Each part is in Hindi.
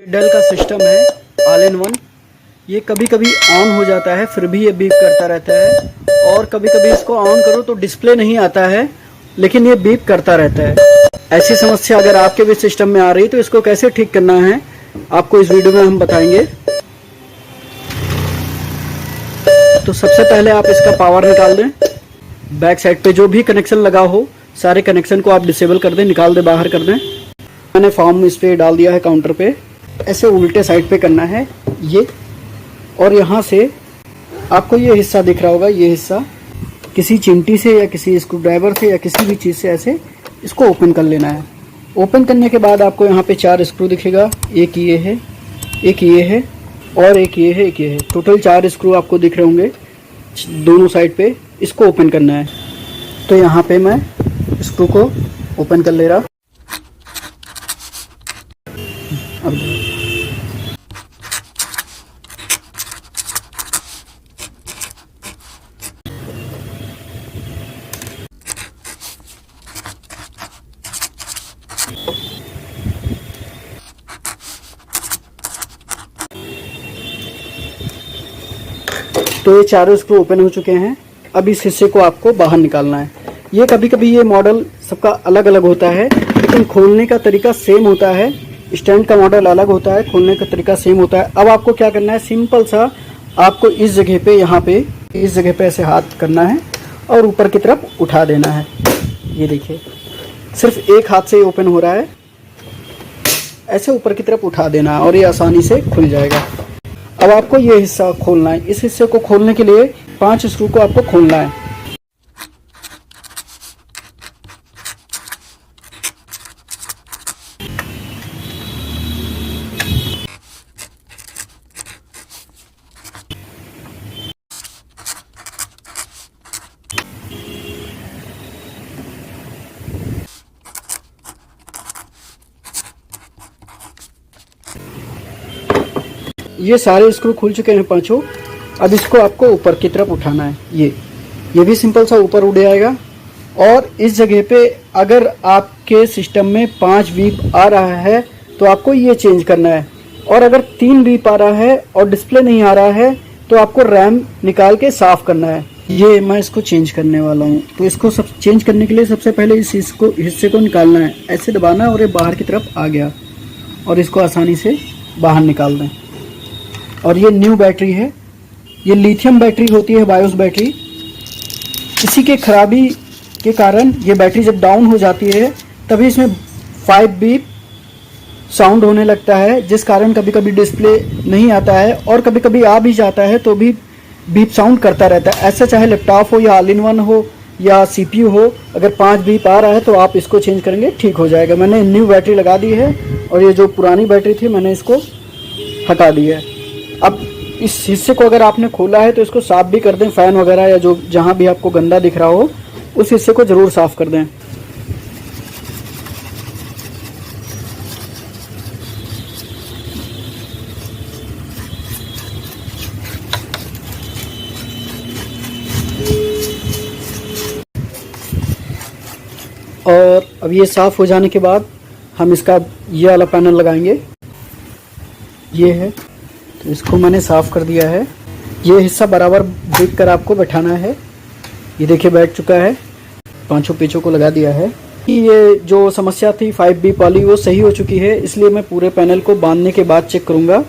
डेल का सिस्टम है ऑल इन वन। ये कभी कभी ऑन हो जाता है फिर भी ये बीप करता रहता है, और कभी कभी इसको ऑन करो तो डिस्प्ले नहीं आता है लेकिन ये बीप करता रहता है। ऐसी समस्या अगर आपके भी सिस्टम में आ रही तो इसको कैसे ठीक करना है आपको इस वीडियो में हम बताएंगे। तो सबसे पहले आप इसका पावर निकाल दें। बैक साइड पे जो भी कनेक्शन लगा हो सारे कनेक्शन को आप डिसेबल कर दें, निकाल दें, बाहर कर दें। मैंने फॉर्म इस पे डाल दिया है काउंटर पे। ऐसे उल्टे साइड पे करना है ये, और यहाँ से आपको ये हिस्सा दिख रहा होगा, ये हिस्सा किसी चिमटी से या किसी स्क्रू ड्राइवर से या किसी भी चीज़ से ऐसे इसको ओपन कर लेना है। ओपन करने के बाद आपको यहाँ पे 4 स्क्रू दिखेगा, एक ये है, एक ये है और एक ये है, एक ये है। टोटल 4 स्क्रू आपको दिख रहे होंगे दोनों साइड पे। इसको ओपन करना है तो यहाँ पे मैं स्क्रू को ओपन कर ले रहा। अब तो ये चारों स्क्रू ओपन हो चुके हैं। अब इस हिस्से को आपको बाहर निकालना है। ये कभी कभी ये मॉडल सबका अलग अलग होता है लेकिन खोलने का तरीका सेम होता है। स्टैंड का मॉडल अलग होता है, खोलने का तरीका सेम होता है। अब आपको क्या करना है, सिंपल सा आपको इस जगह पे, यहाँ पे इस जगह पे ऐसे हाथ करना है और ऊपर की तरफ उठा देना है। ये देखिए सिर्फ एक हाथ से ओपन हो रहा है। ऐसे ऊपर की तरफ उठा देना है और ये आसानी से खुल जाएगा। अब आपको ये हिस्सा खोलना है। इस हिस्से को खोलने के लिए 5 स्क्रू को आपको खोलना है। ये सारे स्क्रू खुल चुके हैं 5। अब इसको आपको ऊपर की तरफ उठाना है। ये भी सिंपल सा ऊपर उड़ जाएगा। और इस जगह पे अगर आपके सिस्टम में 5 बीप आ रहा है तो आपको ये चेंज करना है, और अगर 3 बीप आ रहा है और डिस्प्ले नहीं आ रहा है तो आपको रैम निकाल के साफ करना है। ये मैं इसको चेंज करने वाला हूँ। तो इसको सब चेंज करने के लिए सबसे पहले इस हिस्से को निकालना है। ऐसे दबाना और ये बाहर की तरफ आ गया, और इसको आसानी से बाहर निकाल दें। और ये न्यू बैटरी है, ये लिथियम बैटरी होती है, बायोस बैटरी। इसी के खराबी के कारण ये बैटरी जब डाउन हो जाती है तभी इसमें 5 बीप साउंड होने लगता है, जिस कारण कभी कभी डिस्प्ले नहीं आता है, और कभी कभी आ भी जाता है तो भी बीप साउंड करता रहता है। ऐसा चाहे लैपटॉप हो या ऑल इन वन हो या CPU हो, अगर 5 बीप आ रहा है तो आप इसको चेंज करेंगे, ठीक हो जाएगा। मैंने न्यू बैटरी लगा दी है और ये जो पुरानी बैटरी थी मैंने इसको हटा दी है। अब इस हिस्से को अगर आपने खोला है तो इसको साफ भी कर दें। फैन वगैरह या जो जहां भी आपको गंदा दिख रहा हो उस हिस्से को जरूर साफ कर दें। और अब ये साफ हो जाने के बाद हम इसका ये वाला पैनल लगाएंगे। ये है, तो इसको मैंने साफ कर दिया है। ये हिस्सा बराबर देख कर आपको बैठाना है। ये देखिए बैठ चुका है, 5 पेचों को लगा दिया है। ये जो समस्या थी 5 बीप वाली वो सही हो चुकी है, इसलिए मैं पूरे पैनल को बांधने के बाद चेक करूंगा।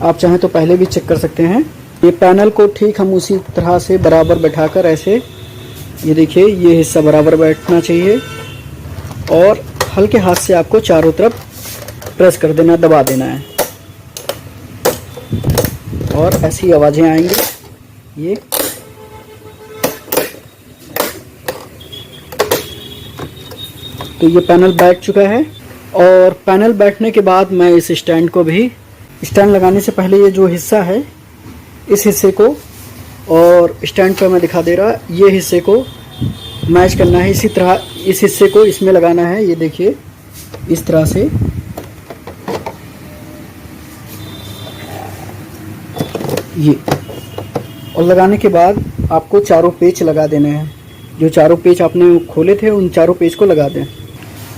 आप चाहें तो पहले भी चेक कर सकते हैं। ये पैनल को ठीक हम उसी तरह से बराबर बैठाकर ऐसे, ये देखिए ये हिस्सा बराबर बैठना चाहिए, और हल्के हाथ से आपको चारों तरफ प्रेस कर देना, दबा देना है, और ऐसी आवाजें आएंगी। ये तो ये पैनल बैठ चुका है। और पैनल बैठने के बाद मैं इस स्टैंड को भी, स्टैंड लगाने से पहले ये जो हिस्सा है इस हिस्से को, और स्टैंड पर मैं दिखा दे रहा, ये हिस्से को मैच करना है। इसी तरह इस हिस्से को इसमें लगाना है। ये देखिए इस तरह से, ये, और लगाने के बाद आपको चारों पेच लगा देने हैं। जो चारों पेच आपने खोले थे उन चारों पेच को लगा दें।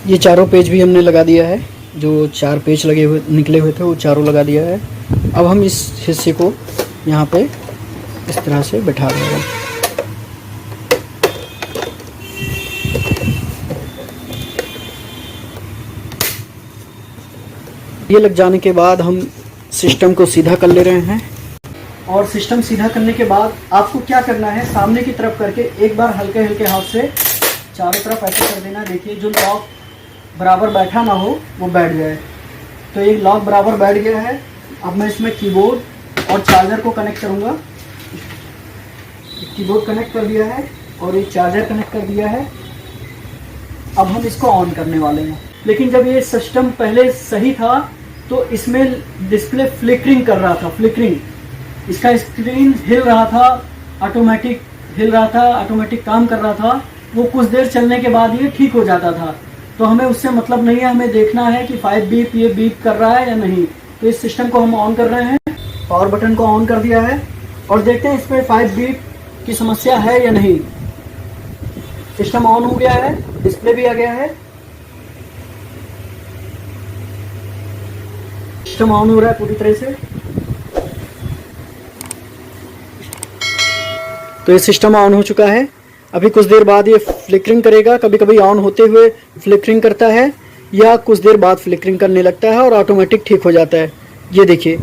ये चारों पेज भी हमने लगा दिया है। जो 4 पेच लगे हुए निकले हुए थे वो चारों लगा दिया है। अब हम इस हिस्से को यहाँ पे इस तरह से बैठा देंगे। ये लग जाने के बाद हम सिस्टम को सीधा कर ले रहे हैं। और सिस्टम सीधा करने के बाद आपको क्या करना है, सामने की तरफ करके एक बार हल्के हल्के हाथ से चारों तरफ ऐसे कर देना। देखिए जो लॉक बराबर बैठा ना हो वो बैठ जाए। तो ये लॉक बराबर बैठ गया है। अब मैं इसमें कीबोर्ड और चार्जर को कनेक्ट करूँगा। कीबोर्ड कनेक्ट कर दिया है और ये चार्जर कनेक्ट कर दिया है। अब हम इसको ऑन करने वाले हैं। लेकिन जब ये सिस्टम पहले सही था तो इसमें डिस्प्ले फ्लिकरिंग कर रहा था, फ्लिकरिंग। इसका स्क्रीन हिल रहा था, ऑटोमेटिक हिल रहा था, ऑटोमेटिक काम कर रहा था। वो कुछ देर चलने के बाद ये ठीक हो जाता था। तो हमें उससे मतलब नहीं है, हमें देखना है कि 5 बीप ये बीप कर रहा है या नहीं। तो इस सिस्टम को हम ऑन कर रहे हैं। पावर बटन को ऑन कर दिया है और देखते हैं इसमें 5 बीप की समस्या है या नहीं। सिस्टम ऑन हो गया है, डिस्प्ले भी आ गया है। सिस्टम ऑन हो रहा है पूरी तरह से। तो ये सिस्टम ऑन हो चुका है। अभी कुछ देर बाद ये फ्लिकरिंग करेगा। कभी कभी ऑन होते हुए फ्लिकरिंग करता है या कुछ देर बाद फ्लिकरिंग करने लगता है और ऑटोमेटिक ठीक हो जाता है। ये देखिए,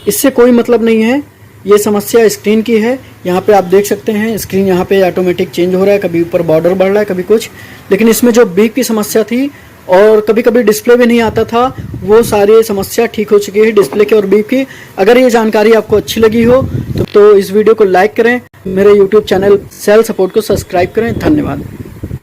इससे कोई मतलब नहीं है, ये समस्या स्क्रीन की है। यहाँ पे आप देख सकते हैं स्क्रीन यहाँ पे ऑटोमेटिक चेंज हो रहा है, कभी ऊपर बॉर्डर बढ़ रहा है, कभी कुछ। लेकिन इसमें जो बीप की समस्या थी और कभी कभी डिस्प्ले भी नहीं आता था, वो सारी समस्या ठीक हो चुकी है डिस्प्ले की और बीप की। अगर ये जानकारी आपको अच्छी लगी हो तो इस वीडियो को लाइक करें, मेरे YouTube चैनल सेल सपोर्ट को सब्सक्राइब करें। धन्यवाद।